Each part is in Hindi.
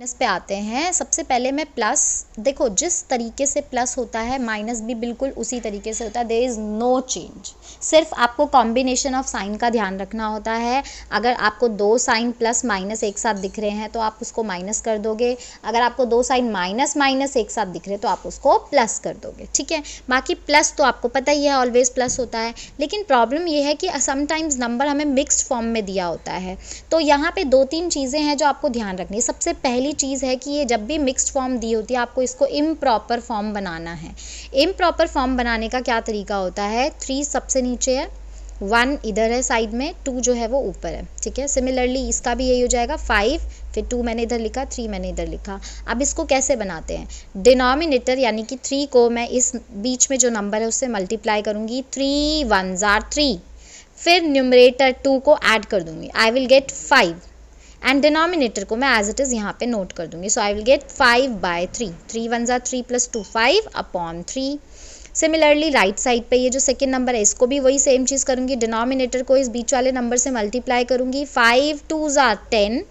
माइनस पे आते हैं। सबसे पहले मैं प्लस, देखो जिस तरीके से प्लस होता है माइनस भी बिल्कुल उसी तरीके से होता है, देयर इज़ नो चेंज। सिर्फ आपको कॉम्बिनेशन ऑफ साइन का ध्यान रखना होता है। अगर आपको दो साइन प्लस माइनस एक साथ दिख रहे हैं तो आप उसको माइनस कर दोगे, अगर आपको दो साइन माइनस माइनस एक साथ दिख रहे हैं तो आप उसको प्लस कर दोगे, ठीक है। बाकी प्लस तो आपको पता ही है, ऑलवेज प्लस होता है। लेकिन प्रॉब्लम ये है कि समटाइम्स नंबर हमें मिक्स्ड फॉर्म में दिया होता है, तो यहाँ पे दो तीन चीज़ें हैं जो आपको ध्यान रखनी है। सबसे पहली चीज़ है कि ये जब भी मिक्स्ड फॉर्म दी होती है आपको इसको इम्प्रॉपर फॉर्म बनाना है। इम्प्रॉपर फॉर्म बनाने का क्या तरीका होता है, 3 सबसे नीचे है, 1 इधर है साइड में, 2 जो है वो ऊपर है, ठीक है। सिमिलरली इसका भी यही हो जाएगा, 5 फिर 2 मैंने इधर लिखा, 3 मैंने इधर लिखा। अब इसको कैसे बनाते हैं, डिनोमिनेटर यानी कि 3 को मैं इस बीच में जो नंबर है उससे मल्टीप्लाई करूँगी, 3 1s are 3, फिर न्यूमरेटर 2 को ऐड कर दूँगी, आई विल गेट 5 एंड डिनोमिनेटर को मैं एज इट इज़ यहाँ पे नोट कर दूँगी। So I will get 5/3, 3 1s are 3 + 2 5/3। Similarly right side पे ये जो सेकेंड नंबर है इसको भी वही सेम चीज़ करूँगी, डिनोमिनेटर को इस बीच वाले नंबर से मल्टीप्लाई करूँगी, 5 2s are 10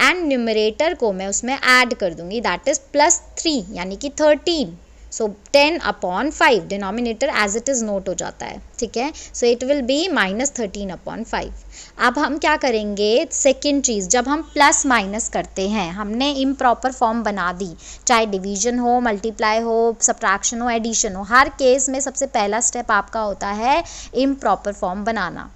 एंड न्यूमरेटर को मैं उसमें ऐड कर दूँगी, दैट इज़ +3 यानी कि 13। So 10/5 denominator as it is note हो जाता है, ठीक है। So it will be -13/5। अब हम क्या करेंगे, सेकेंड चीज़, जब हम प्लस माइनस करते हैं, हमने इम्प्रॉपर फॉर्म बना दी, चाहे डिवीजन हो, मल्टीप्लाई हो, सब्ट्रैक्शन हो, एडिशन हो, हर केस में सबसे पहला स्टेप आपका होता है इम्प्रॉपर फॉर्म बनाना।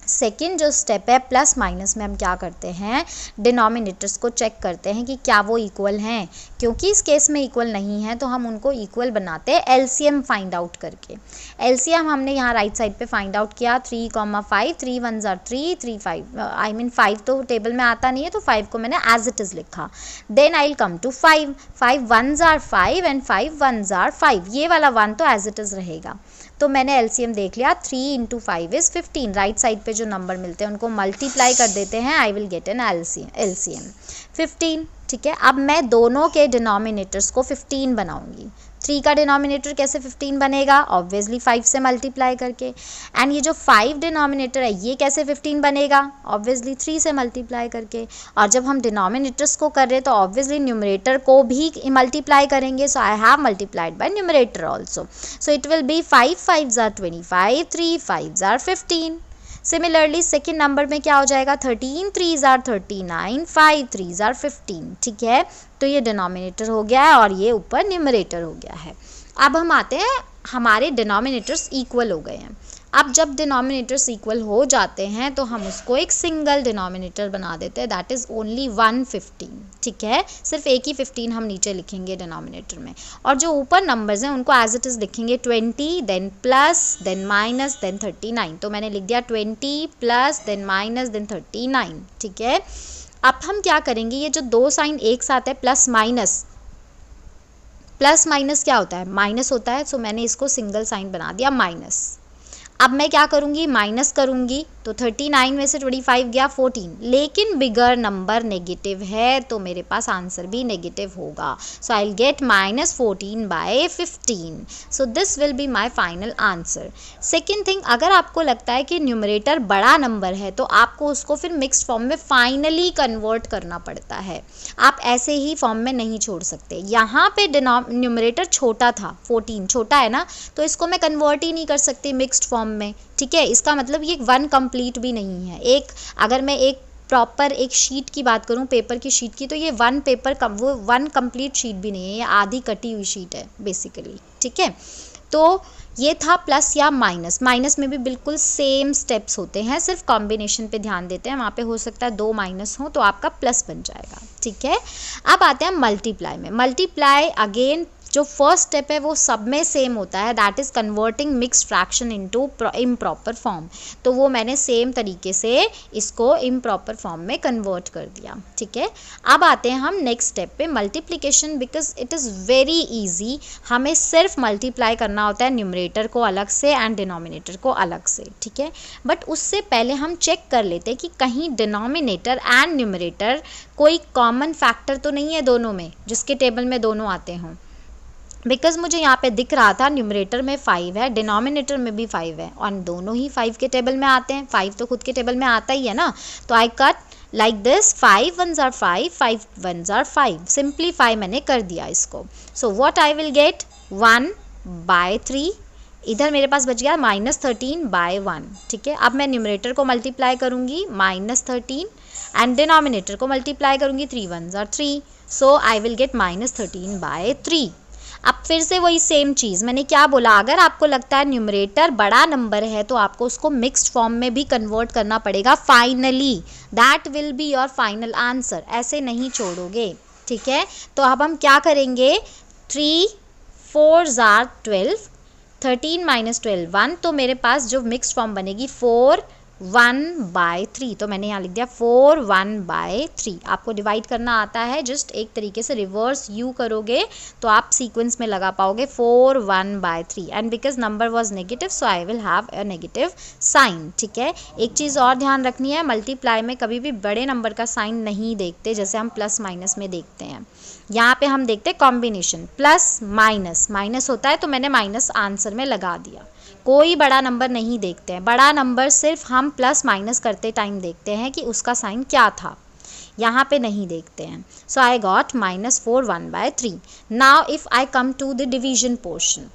सेकेंड जो स्टेप है प्लस माइनस में हम क्या करते हैं, डिनोमिनेटर्स को चेक करते हैं कि क्या वो इक्वल हैं। क्योंकि इस केस में इक्वल नहीं है तो हम उनको इक्वल बनाते हैं एलसीएम फाइंड आउट करके। एलसीएम हमने यहाँ राइट साइड पे फाइंड आउट किया, 3,5, 3 1s are 3, 3 5 आई मीन 5 तो टेबल में आता नहीं है तो 5 को मैंने एज इट इज़ लिखा। Then I will come to 5, 5 1s are 5 and 5 1s are 5, ये वाला 1 तो एज इट इज़ रहेगा। तो मैंने एलसीएम देख लिया, 3 × 5 इज़ 15। राइट साइड पे जो नंबर मिलते हैं उनको मल्टीप्लाई कर देते हैं, आई विल गेट एन एलसीएम 15, ठीक है। अब मैं दोनों के डिनोमिनेटर्स को 15 बनाऊंगी। 3 का डिनोमिनेटर कैसे 15 बनेगा, ऑब्वियसली 5 से मल्टीप्लाई करके। एंड ये जो 5 डिनोमिनेटर है ये कैसे 15 बनेगा, ऑब्वियसली 3 से मल्टीप्लाई करके। और जब हम डिनोमिनेटर्स को कर रहे हैं तो ऑब्वियसली न्यूमरेटर को भी मल्टीप्लाई करेंगे, so I have multiplied by numerator also. So it will be 5 5s are 25, 3 5s are 15। Similarly second number में क्या हो जाएगा, 13 3s are 39, 5 3s are 15, ठीक है। तो ये डिनोमिनेटर हो गया है और ये ऊपर न्यूमरेटर हो गया है। अब हम आते हैं, हमारे डिनोमिनेटर्स इक्वल हो गए हैं। अब जब डिनोमिनेटर्स इक्वल हो जाते हैं तो हम उसको एक सिंगल डिनोमिनेटर बना देते हैं, दैट इज़ ओनली 115, ठीक है। सिर्फ एक ही 15 हम नीचे लिखेंगे डिनोमिनेटर में, और जो ऊपर नंबर्स हैं उनको एज इट इज़ लिखेंगे 20, then plus, then minus, then 39। तो मैंने लिख दिया 20 प्लस देन माइनस देन 39, ठीक है। अब हम क्या करेंगे, ये जो दो साइन एक साथ है प्लस माइनस, प्लस माइनस क्या होता है, माइनस होता है, सो मैंने इसको सिंगल साइन बना दिया माइनस। अब मैं क्या करूँगी, माइनस करूँगी, तो 39 में से 25 गया 14, लेकिन बिगर नंबर नेगेटिव है तो मेरे पास आंसर भी नेगेटिव होगा। So I will get -14/15। So this will be my final answer. Second thing, अगर आपको लगता है कि न्यूमरेटर बड़ा नंबर है तो आपको उसको फिर मिक्स्ड फॉर्म में फाइनली कन्वर्ट करना पड़ता है, आप ऐसे ही फॉर्म में नहीं छोड़ सकते। यहाँ पे न्यूमरेटर छोटा था, 14 छोटा है ना, तो इसको मैं कन्वर्ट ही नहीं कर सकती मिक्स्ड फॉर्म में, ठीक है। इसका मतलब ये 1 कंप्लीट भी नहीं है। एक अगर मैं एक प्रॉपर एक शीट की बात करूं, पेपर की शीट की, तो ये 1 पेपर वो 1 कंप्लीट शीट भी नहीं है, ये आधी कटी हुई शीट है बेसिकली, ठीक है। तो ये था प्लस या माइनस। माइनस में भी बिल्कुल सेम स्टेप्स होते हैं, सिर्फ कॉम्बिनेशन पे ध्यान देते हैं। वहाँ पे हो सकता है 2 माइनस हो तो आपका प्लस बन जाएगा, ठीक है। अब आते हैं मल्टीप्लाई में। मल्टीप्लाई अगेन जो फर्स्ट स्टेप है वो सब में सेम होता है, that is converting mixed fraction into improper form. तो वो मैंने सेम तरीके से इसको इम्प्रॉपर फॉर्म में कन्वर्ट कर दिया, ठीक है। अब आते हैं हम नेक्स्ट स्टेप पे, multiplication, because it is very easy. हमें सिर्फ मल्टीप्लाई करना होता है न्यूमरेटर को अलग से एंड डिनोमिनेटर को अलग से, ठीक है। बट उससे पहले हम चेक कर लेते हैं कि कहीं डिनोमिनेटर एंड न्यूमरेटर कोई कॉमन फैक्टर तो नहीं है दोनों में, जिसके टेबल में दोनों आते हों। बिकॉज मुझे यहाँ पे दिख रहा था न्यूमरेटर में 5 है, डिनोमिनेटर में भी 5 है, और दोनों ही 5 के टेबल में आते हैं। 5 तो खुद के टेबल में आता ही है ना, तो I cut like this, 5 1s are 5, 5 1s are 5, simplify मैंने कर दिया इसको. So what I will gate, 1/3. इधर मेरे पास बच गया -13/1. ठीक है, अब मैं न्यूमरेटर को मल्टीप्लाई करूंगी -13 एंड डिनोमिनेटर को मल्टीप्लाई करूंगी, 3 1s are 3. So I will gate -13/3. अब फिर से वही सेम चीज़, मैंने क्या बोला, अगर आपको लगता है न्यूमरेटर बड़ा नंबर है तो आपको उसको मिक्स्ड फॉर्म में भी कन्वर्ट करना पड़ेगा finally. That will be your final answer, ऐसे नहीं छोड़ोगे. ठीक है, तो अब हम क्या करेंगे, 3 4s are 12, 13 - 12 1. तो मेरे पास जो मिक्स्ड फॉर्म बनेगी 4 1/3. तो मैंने यहाँ लिख दिया 4 1/3. आपको डिवाइड करना आता है, जस्ट एक तरीके से रिवर्स यू करोगे तो आप सीक्वेंस में लगा पाओगे 4 1/3. And because number was negative so I will have a negative sign. ठीक है, एक चीज़ और ध्यान रखनी है, मल्टीप्लाई में कभी भी बड़े नंबर का साइन नहीं देखते जैसे हम प्लस माइनस में देखते हैं. यहाँ पे हम देखते हैं कॉम्बिनेशन, प्लस माइनस, माइनस होता है तो मैंने माइनस आंसर में लगा दिया. कोई बड़ा नंबर नहीं देखते हैं, बड़ा नंबर सिर्फ हम प्लस माइनस करते टाइम देखते हैं कि उसका साइन क्या था, यहाँ पे नहीं देखते हैं. So I got -4 1/3. Now if I come to the division portion,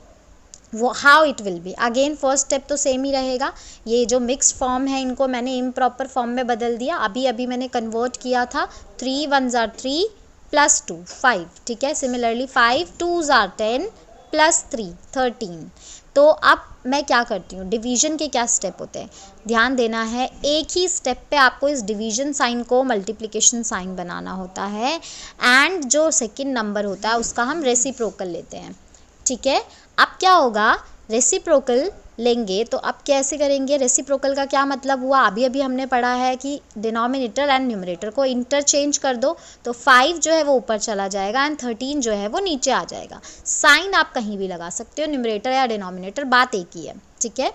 वो how it will be, again first step तो सेम ही रहेगा. ये जो मिक्स्ड फॉर्म है इनको मैंने इम्प्रॉपर फॉर्म में बदल दिया. अभी मैंने कन्वर्ट किया था, 3 1s are 3 + 2 5. ठीक है, सिमिलरली 5 2s are 10 + 3 13. तो अब मैं क्या करती हूँ, डिवीजन के क्या स्टेप होते हैं, ध्यान देना है. एक ही स्टेप पे आपको इस डिवीजन साइन को मल्टीप्लिकेशन साइन बनाना होता है एंड जो सेकंड नंबर होता है उसका हम रेसिप्रोकल लेते हैं. ठीक है, अब क्या होगा, रेसिप्रोकल लेंगे तो अब कैसे करेंगे, रेसिप्रोकल का क्या मतलब हुआ, अभी हमने पढ़ा है कि डिनोमिनेटर एंड न्यूमरेटर को इंटरचेंज कर दो तो 5 जो है वो ऊपर चला जाएगा एंड 13 जो है वो नीचे आ जाएगा. साइन आप कहीं भी लगा सकते हो, न्यूमरेटर या डिनोमिनेटर बात एक ही है. ठीक है,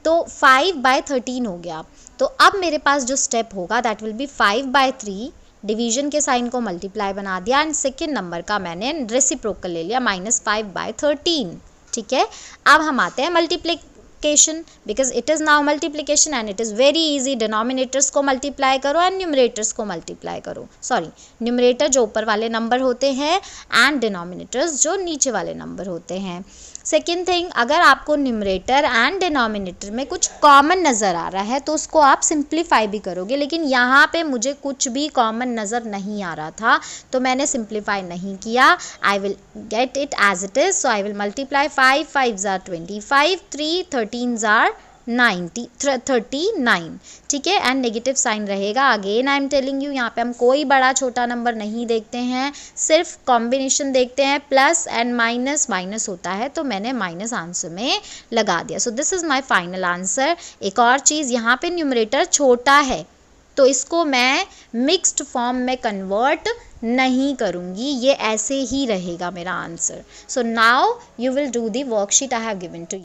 तो 5/13 हो गया. तो अब मेरे पास जो स्टेप होगा दैट विल बी 5/3. डिवीजन के साइन को मल्टीप्लाई बना दिया एंड सेकेंड नंबर का मैंने रेसिप्रोकल ले लिया -5/13. ठीक है, अब हम आते हैं multiplication, because it is now multiplication and it is very easy. Denominators को मल्टीप्लाई करो एंड न्यूमरेटर्स को मल्टीप्लाई करो. सॉरी, न्यूमरेटर जो ऊपर वाले नंबर होते हैं एंड डिनोमिनेटर्स जो नीचे वाले नंबर होते हैं. सेकेंड थिंग, अगर आपको न्यूमरेटर एंड डिनोमिनेटर में कुछ कॉमन नज़र आ रहा है तो उसको आप सिंप्लीफाई भी करोगे, लेकिन यहाँ पे मुझे कुछ भी कॉमन नज़र नहीं आ रहा था तो मैंने सिंप्लीफाई नहीं किया. I will get it as it is. So I will multiply 5 5s are 25, 3 13s are 39. ठीक है, एंड नेगेटिव साइन रहेगा. Again I am telling you, यहाँ पे हम कोई बड़ा छोटा नंबर नहीं देखते हैं, सिर्फ कॉम्बिनेशन देखते हैं. प्लस एंड माइनस, माइनस होता है तो मैंने माइनस आंसर में लगा दिया. So this is my final answer. एक और चीज़, यहाँ पे न्यूमरेटर छोटा है तो इसको मैं मिक्स्ड फॉर्म में कन्वर्ट नहीं करूँगी, ये ऐसे ही रहेगा मेरा answer. So now you will do the worksheet I have given to you.